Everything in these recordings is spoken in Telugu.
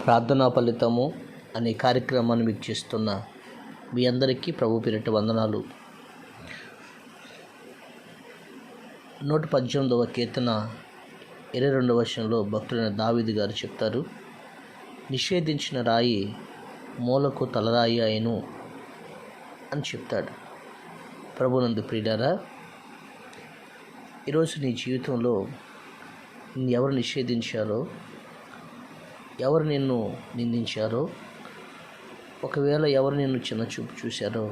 ప్రార్థనా ఫలితము అనే కార్యక్రమాన్ని వీక్షిస్తున్న మీ అందరికీ ప్రభు పేరిట వందనాలు. 118వ కీర్తన 22వ వచనంలో భక్తుడైన దావీదు గారు చెప్తారు, నిషేధించిన రాయి మూలకు తలరాయి అయ్యను అని చెప్తాడు. ప్రభునందు ప్రియులారా, ఈరోజు నీ జీవితంలో ఎవరు నిషేధించారో, ఎవరు నిన్ను నిందించారో, ఒకవేళ ఎవరు నిన్ను చిన్నచూపు చూశారో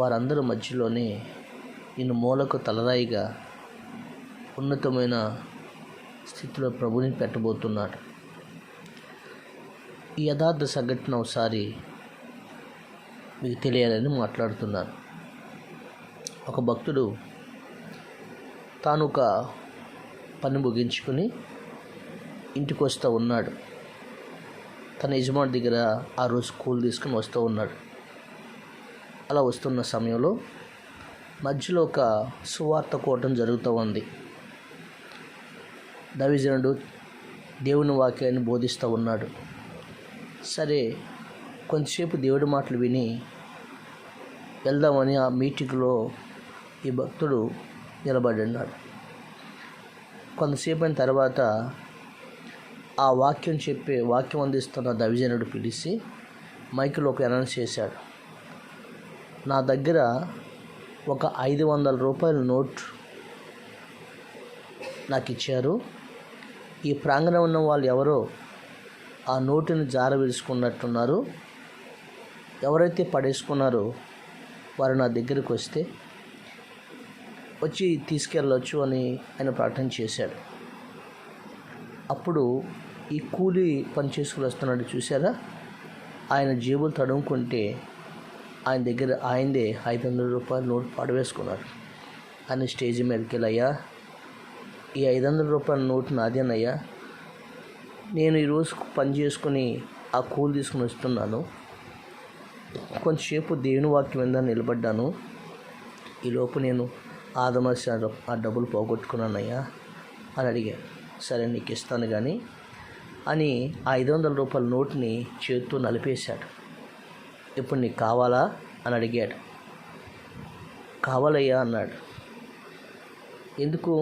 వారందరి మధ్యలోనే నిన్ను మూలకు తలరాయిగా ఉన్నతమైన స్థితిలో ప్రభుని పెట్టబోతున్నాడు. ఈ యథార్థ సంఘటన ఒకసారి మీకు తెలియాలని మాట్లాడుతున్నాను. ఒక భక్తుడు తాను ఒక పని ముగించుకొని ఇంటికి వస్తూ ఉన్నాడు. తన యజమాని దగ్గర ఆ రోజు కూలి తీసుకుని వస్తూ ఉన్నాడు. అలా వస్తున్న సమయంలో మధ్యలో ఒక సువార్త కూటం జరుగుతూ ఉంది. దైవజనుడు దేవుని వాక్యాన్ని బోధిస్తూ ఉన్నాడు. సరే, కొంతసేపు దేవుడి మాటలు విని వెళ్దామని ఆ మీటింగ్లో ఈ భక్తుడు నిలబడి ఉన్నాడు. కొంతసేపు అయిన తర్వాత ఆ వాక్యం అందిస్తున్న దైవజనుడు పిలిచి మైకులో ఒక అనౌన్స్ చేశాడు. నా దగ్గర ఒక 500 రూపాయల నోట్ నాకు ఇచ్చారు. ఈ ప్రాంగణం ఉన్న వాళ్ళు ఎవరో ఆ నోటుని జార విడుచుకున్నట్టున్నారు. ఎవరైతే పడేసుకున్నారో వారు నా దగ్గరికి వచ్చి తీసుకెళ్ళవచ్చు అని ఆయన ప్రకటన చేశాడు. అప్పుడు ఈ కూలి పని చేసుకుని వస్తున్నాడు చూసారా, ఆయన జేబులు తడుముకుంటే ఆయన దగ్గర ఆయనదే 500 రూపాయల నోట్ పడవేసుకున్నాడు. ఆయన స్టేజ్ మీదకి వెళ్ళయ్యా, ఈ 500 రూపాయల నోట్ నాదేనయ్యా, నేను ఈరోజు పని చేసుకుని ఆ కూలి తీసుకుని వస్తున్నాను. కొంచెంసేపు దేవుని వాక్యం మీద నిలబడ్డాను. ఈలోపు నేను ఆదమర్శ ఆ డబ్బులు పోగొట్టుకున్నానయ్యా అని అడిగాను. సరే, నీకు ఇస్తాను కానీ అని 500 రూపాయల నోట్ని చేతితో నలిపేశాడు. ఇప్పుడు నీకు కావాలా అని అడిగాడు. కావాలయ్యా అన్నాడు. ఎందుకు?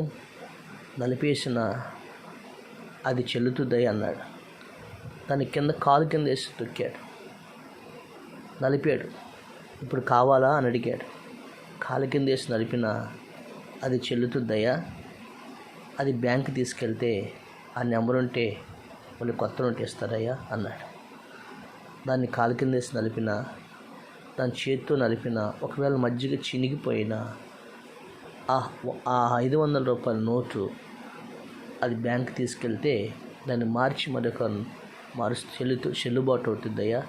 నలిపేసిన అది చెల్లుతుందయ్యా అన్నాడు. దాని కింద కాలు కింద వేసి తొక్కాడు. నలిపాడు. ఇప్పుడు కావాలా అని అడిగాడు. కాలు కింద వేసి నలిపిన అది చెల్లుతుందయ్యా, అది బ్యాంక్ తీసుకెళ్తే ఆ నెంబర్ ఉంటే మళ్ళీ కొత్త నోట్ ఇస్తారయ్యా అన్నాడు. దాన్ని కాలు కింద వేసి నలిపిన, దాని చేతితో నలిపిన, ఒకవేళ మజ్జిగ చినిగిపోయినా ఆ 500 రూపాయల నోటు అది బ్యాంక్ తీసుకెళ్తే దాన్ని మార్చి చెల్లుబాటు అవుతుందయ్యా,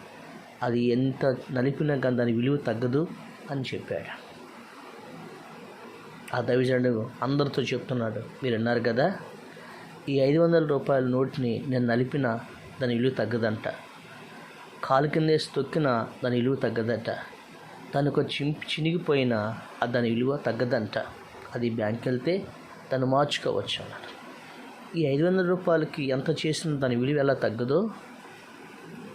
అది ఎంత నలిపినా కానీ దాని విలువ తగ్గదు అని చెప్పాడు. ఆ దైవజనుడు అందరితో చెప్తున్నాడు, మీరు విన్నారు కదా, ఈ 500 రూపాయల నోట్ని నేను నలిపిన దాని విలువ తగ్గదంట, కాలు కింద వేసి తొక్కిన దాని విలువ తగ్గదట, దానికి చినిగిపోయినా దాని విలువ తగ్గదంట, అది బ్యాంక్కి వెళ్తే దాన్ని మార్చుకోవచ్చు అన్నాడు. ఈ 500 రూపాయలకి ఎంత చేసిన దాని విలువ ఎలా తగ్గదో,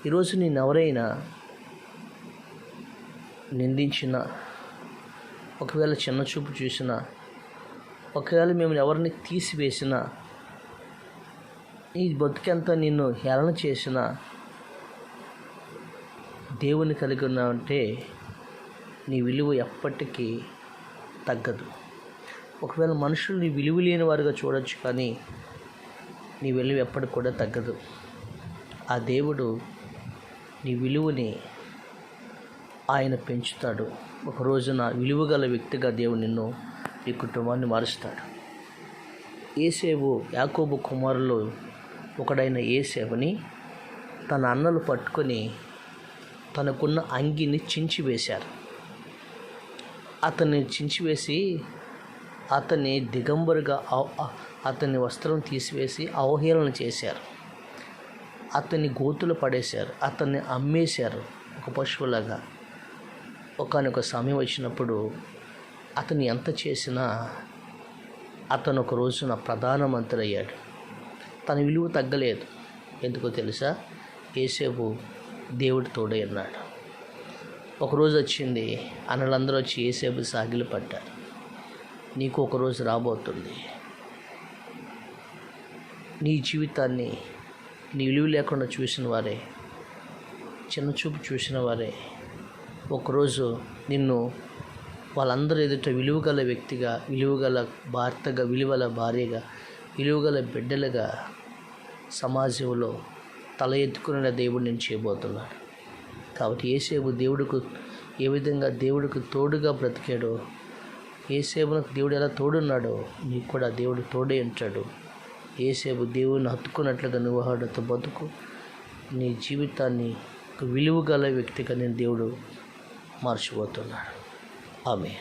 ఈరోజు నేను ఎవరైనా నిందించిన, ఒకవేళ చిన్న చూపు చూసిన, ఒకవేళ మిమ్మల్ని ఎవరిని తీసివేసిన, ఈ బతుకంతా నిన్ను హేళన చేసిన, దేవుని కలిగి ఉన్నావంటే నీ విలువ ఎప్పటికీ తగ్గదు. ఒకవేళ మనుషులు నీ విలువ లేని వారుగా చూడొచ్చు, కానీ నీ విలువ ఎప్పటికి కూడా తగ్గదు. ఆ దేవుడు నీ విలువని ఆయన పెంచుతాడు. ఒక రోజున విలువగల వ్యక్తిగా దేవుడు నిన్ను, ఈ కుటుంబాన్ని మారుస్తాడు. యోసేపు యాకోబు కుమారులు ఒకడైన యోసేపుని తన అన్నలు పట్టుకొని తనకున్న అంగిని చించివేశారు. అతన్ని చించివేసి అతన్ని దిగంబరుగా అతని వస్త్రం తీసివేసి అవహేళన చేశారు. అతన్ని గోతులు పడేశారు. అతన్ని అమ్మేశారు ఒక పశువులాగా. ఒకానొక సమయం వచ్చినప్పుడు అతను ఎంత చేసినా అతను ఒక రోజున ప్రధానమంత్రి అయ్యాడు. తన విలువ తగ్గలేదు. ఎందుకో తెలుసా? యోసేపు దేవుడు తోడై ఉన్నాడు. ఒకరోజు వచ్చింది, అన్నలందరూ వచ్చి యోసేపు సాగిలు పడ్డారు. నీకు ఒకరోజు రాబోతుంది, నీ జీవితాన్ని నీ విలువ లేకుండా చూసిన వారే, చిన్నచూపు చూసిన వారే ఒకరోజు నిన్ను వాళ్ళందరూ ఎదుట విలువగల వ్యక్తిగా, విలువగల భర్తగా, విలువల భార్యగా, విలువగల బిడ్డలుగా సమాజంలో తల ఎత్తుకునే దేవుడు నేను చేయబోతున్నాడు. కాబట్టి యోసేపు దేవుడికి ఏ విధంగా దేవుడికి తోడుగా బ్రతికాడో, యోసేపునకు దేవుడు ఎలా తోడున్నాడో నీకు కూడా దేవుడు తోడే ఉంటాడు. యోసేపు దేవుడిని హత్తుకున్నట్లుగా నువ్వు వాడితో బతుకు. నీ జీవితాన్ని ఒక విలువగల వ్యక్తిగా నేను దేవుడు మార్చిపోతున్నాడు. ఆమె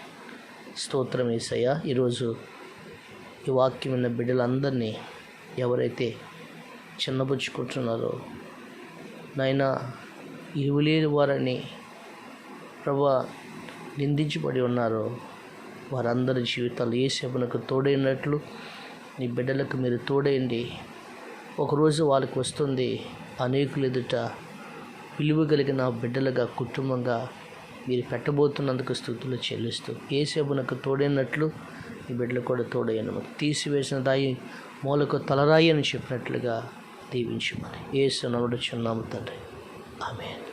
స్తోత్రం యేసయ్యా. ఈరోజు ఈ వాక్యం విన్న బిడ్డలందరినీ ఎవరైతే చిన్నబుచ్చుకుంటున్నారో నాయనా, ఇరువులేని వారని ప్రభువా నిందించబడి ఉన్నారో వారందరి జీవితాలు యేసేపునకు తోడైనట్లు నీ బిడ్డలకు మీరు తోడైండి. ఒకరోజు వాళ్ళకి వస్తుంది, అనేకులు ఎదుట విలువ కలిగిన బిడ్డలుగా, కుటుంబంగా మీరు పెట్టబోతున్నందుకు స్తుతులు చెల్లిస్తూ యేసేపునకు తోడైనట్లు ఈ బిడ్డలు కూడా తోడైన తీసివేసిన రాయి మూలకు తలరాయి అని చెప్పినట్లుగా దీవించమని యేసు నామమున చున్నాము తండ్రి. ఆమేన్.